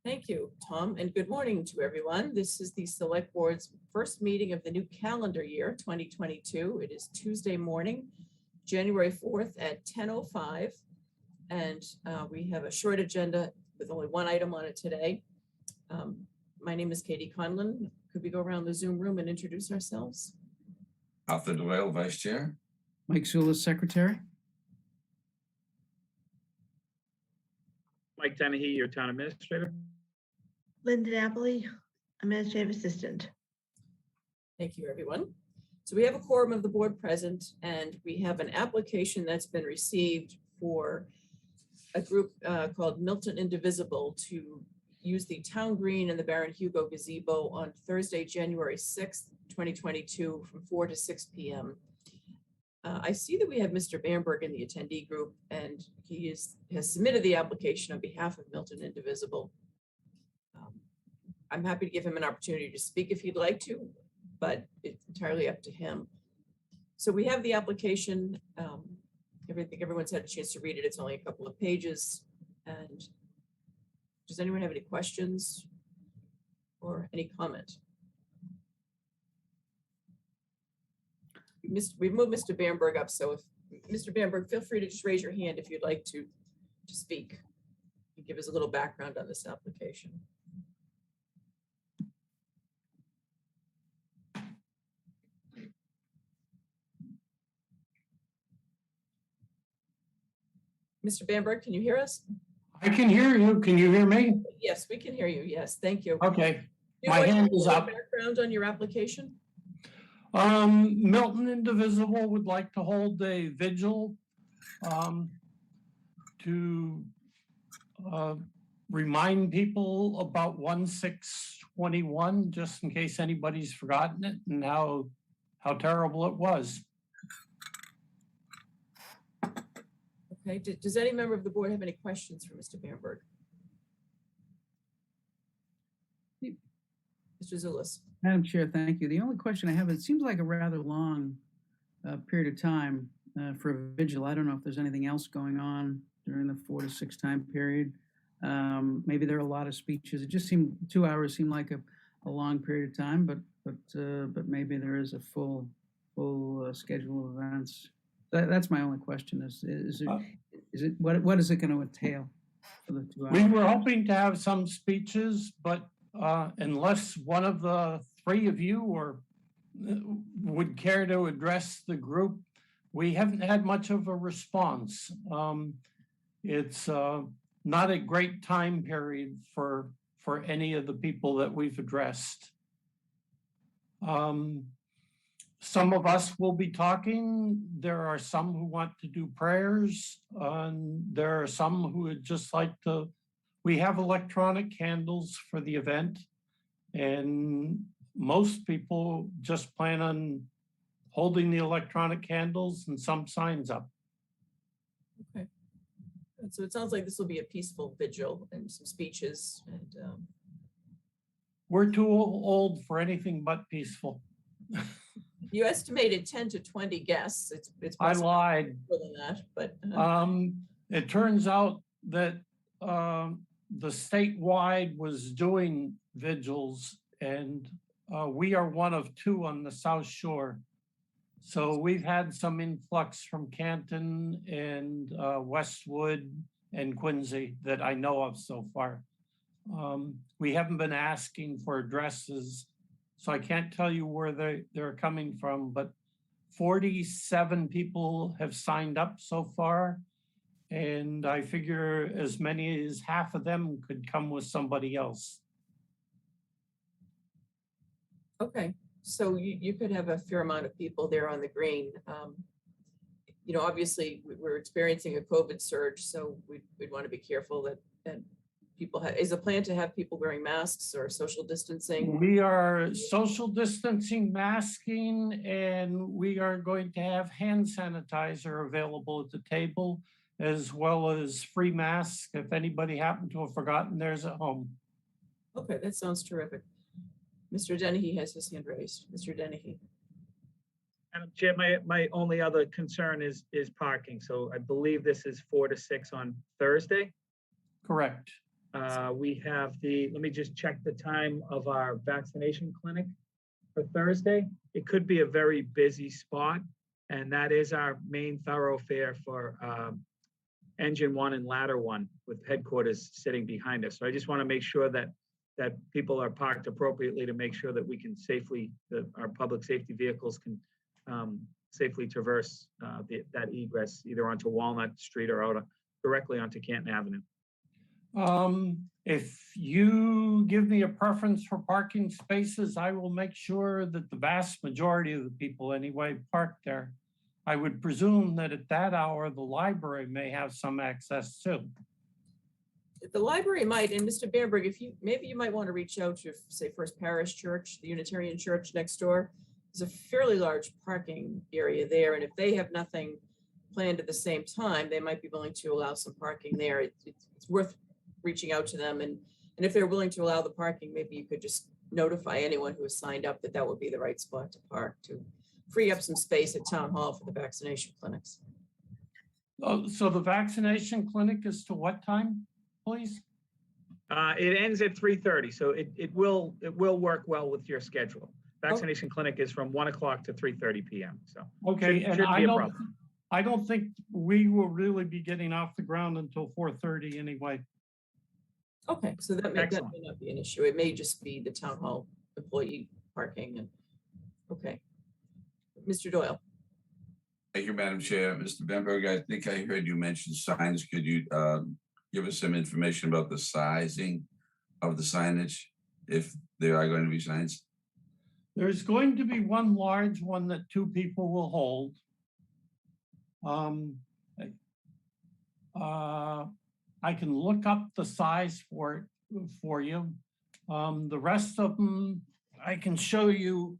Thank you, Tom, and good morning to everyone. This is the Select Board's first meeting of the new calendar year, 2022. It is Tuesday morning, January 4th at 10:05, and we have a short agenda with only one item on it today. My name is Katie Conlon. Could we go around the Zoom room and introduce ourselves? Arthur Doyle, Vice Chair. Mike Zulis, Secretary. Mike Dennehy, your Town Administrator. Linda Napoli, Administrative Assistant. Thank you, everyone. So we have a quorum of the board present, and we have an application that's been received for a group called Milton Indivisible to use the town green and the Baron Hugo gazebo on Thursday, January 6th, 2022 from 4 to 6 p.m. I see that we have Mr. Bamberg in the attendee group, and he has submitted the application on behalf of Milton Indivisible. I'm happy to give him an opportunity to speak if he'd like to, but it's entirely up to him. So we have the application. I think everyone's had a chance to read it. It's only a couple of pages. And does anyone have any questions or any comment? We've moved Mr. Bamberg up, so if Mr. Bamberg, feel free to just raise your hand if you'd like to speak and give us a little background on this application. Mr. Bamberg, can you hear us? I can hear you. Can you hear me? Yes, we can hear you. Yes, thank you. Okay. You My hand is up. Background on your application? Milton Indivisible would like to hold a vigil to remind people about 1/6/21, just in case anybody's forgotten it and how terrible it was. Okay, does any member of the board have any questions for Mr. Bamberg? Mr. Zulis. Madam Chair, thank you. The only question I have, it seems like a rather long period of time for a vigil. I don't know if there's anything else going on during the 4 to 6 time period. Maybe there are a lot of speeches. It just seemed 2 hours seemed like a long period of time, but maybe there is a full schedule of events. That's my only question. Is it what is it going to entail for the 2 hours? We were hoping to have some speeches, but unless one of the three of you would care to address the group, we haven't had much of a response. It's not a great time period for any of the people that we've addressed. Some of us will be talking. There are some who want to do prayers. There are some who would just like to. We have electronic candles for the event, and most people just plan on holding the electronic candles and some signs up. Okay. So it sounds like this will be a peaceful vigil and some speeches. And we're too old for anything but peaceful. You estimated 10 to 20 guests. It's I lied. More than that, but it turns out that the statewide was doing vigils, and we are one of 2 on the South Shore. So we've had some influx from Canton and Westwood and Quincy that I know of so far. We haven't been asking for addresses, so I can't tell you where they're coming from, but 47 people have signed up so far. And I figure as many as half of them could come with somebody else. okay. So you could have a fair amount of people there on the green. Obviously we're experiencing a COVID surge, so we'd want to be careful that people have. Is the plan to have people wearing masks or social distancing? We are social distancing, masking, and we are going to have hand sanitizer available at the table, as well as free masks if anybody happened to have forgotten theirs at home. Okay, that sounds terrific. Mr. Dennehy has his hand raised. Mr. Dennehy. Madam Chair, my only other concern is parking. So I believe this is 4 to 6 on Thursday. Correct. We have let me just check the time of our vaccination clinic for Thursday. It could be a very busy spot, and that is our main thoroughfare for engine one and ladder one, with headquarters sitting behind us. So I just want to make sure that people are parked appropriately to make sure that we can safely, that our public safety vehicles can safely traverse that egress either onto Walnut Street or out directly onto Canton Avenue. If you give me a preference for parking spaces, I will make sure that the vast majority of the people anyway park there. I would presume that at that hour, the library may have some access too. The library might, and Mr. Bamberg, maybe you might want to reach out to, say, First Parish Church, the Unitarian Church next door. There's a fairly large parking area there, and if they have nothing planned at the same time, they might be willing to allow some parking there. It's worth reaching out to them, and if they're willing to allow the parking, maybe you could just notify anyone who has signed up that would be the right spot to park, to free up some space at Town Hall for the vaccination clinics. Oh, so the vaccination clinic is to what time, please? It ends at 3:30, so it will work well with your schedule. Vaccination clinic is from 1 o'clock to 3:30 p.m. So okay, and shouldn't be a problem. I don't think we will really be getting off the ground until 4:30 anyway. Okay, so that may not be an issue. It may just be the Town Hall employee parking. And okay, Mr. Doyle. Thank you, Madam Chair. Mr. Bamberg, I think I heard you mention signs. Could you give us some information about the sizing of the signage, if there are going to be signs? There's going to be one large one that 2 people will hold. I can look up the size for you. The rest of them, I can show you.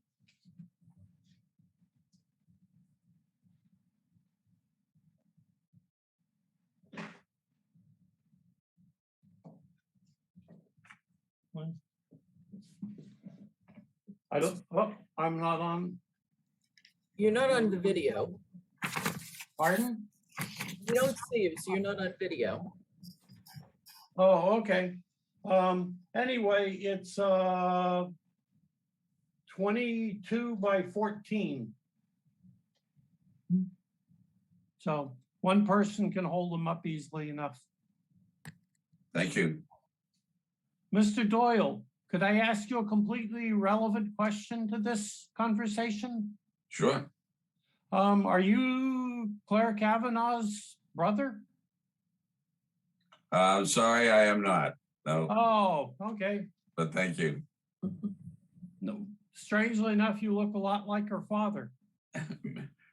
I'm not on. You're not on the video. Pardon? We don't see you, so you're not on video. Oh, okay. Anyway, it's 22 by 14. So one person can hold them up easily enough. Thank you. Mr. Doyle, could I ask you a completely irrelevant question to this conversation? Sure. Are you Claire Kavanaugh's brother? I'm sorry, I am not. No. Oh, okay. But thank you. No, strangely enough, you look a lot like her father.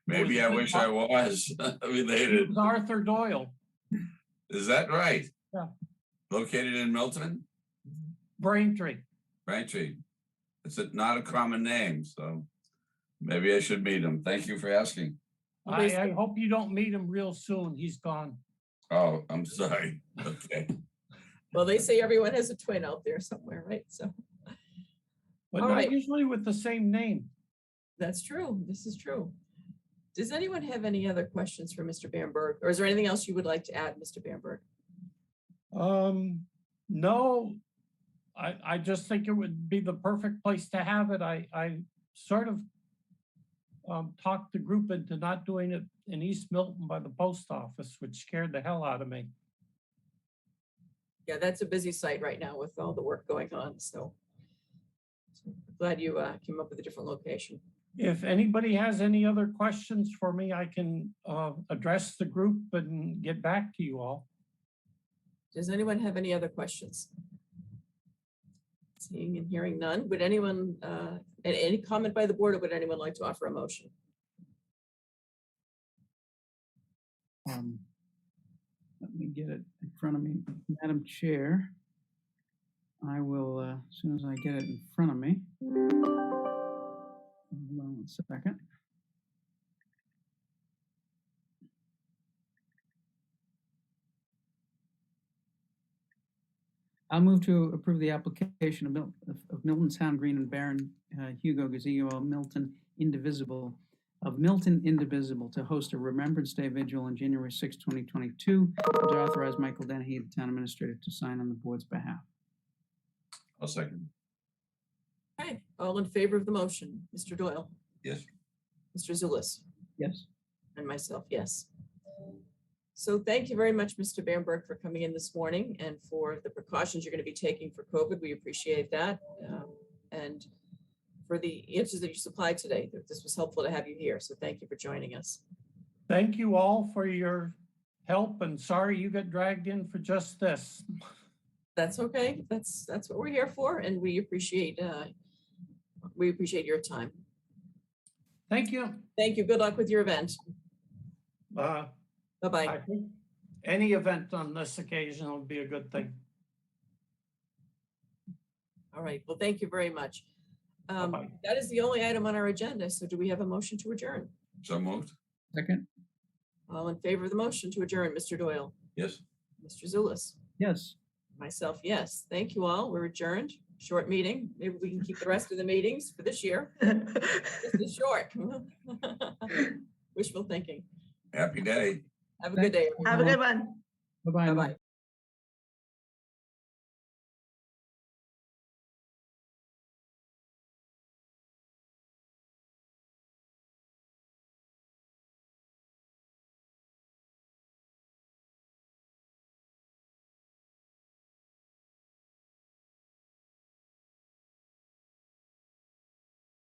Maybe I wish I was related. It was Arthur Doyle. Is that right? Yeah. Located in Milton? Braintree. Braintree. It's not a common name, so maybe I should meet him. Thank you for asking. I hope you don't meet him real soon. He's gone. Oh, I'm sorry. Okay. Well, they say everyone has a twin out there somewhere, right? So, But all not right. usually with the same name. That's true. This is true. Does anyone have any other questions for Mr. Bamberg? Or is there anything else you would like to add, Mr. Bamberg? No, I just think it would be the perfect place to have it. I sort of talked the group into not doing it in East Milton by the post office, which scared the hell out of me. Yeah, that's a busy site right now with all the work going on. So glad you came up with a different location. If anybody has any other questions for me, I can address the group and get back to you all. Does anyone have any other questions? Seeing and hearing none, would anyone, any comment by the board, or would anyone like to offer a motion? Let me get it in front of me. Madam Chair, I will, as soon as I get it in front of me. Hold on 1 second. I'll move to approve the application of Milton Town Green and Baron Hugo Gazebo Milton Indivisible of Milton Indivisible to host a Remembrance Day vigil on January 6, 2022, and to authorize Michael Dennehy, the town administrator, to sign on the board's behalf. I'll second. Okay, all in favor of the motion, Mr. Doyle, Yes. Mr. Zulus, Yes. and myself, yes. So thank you very much, Mr. Bamberg, for coming in this morning and for the precautions you're going to be taking for COVID. We appreciate that. And for the answers that you supplied today, this was helpful to have you here. So thank you for joining us. Thank you all for your help, and sorry you got dragged in for just this. That's okay. That's what we're here for, and we appreciate your time. Thank you. Thank you. Good luck with your event. Bye-bye. I think any event on this occasion will be a good thing. All right. Well, thank you very much. Bye-bye. That is the only item on our agenda. So do we have a motion to adjourn? So moved. Second? All in favor of the motion to adjourn, Mr. Doyle, Yes. Mr. Zulus, Yes. myself, yes. Thank you all. We're adjourned. Short meeting. Maybe we can keep the rest of the meetings for this year. This is short. Wishful thinking. Happy day. Have a good day. Have a good one. Bye-bye. Bye-bye.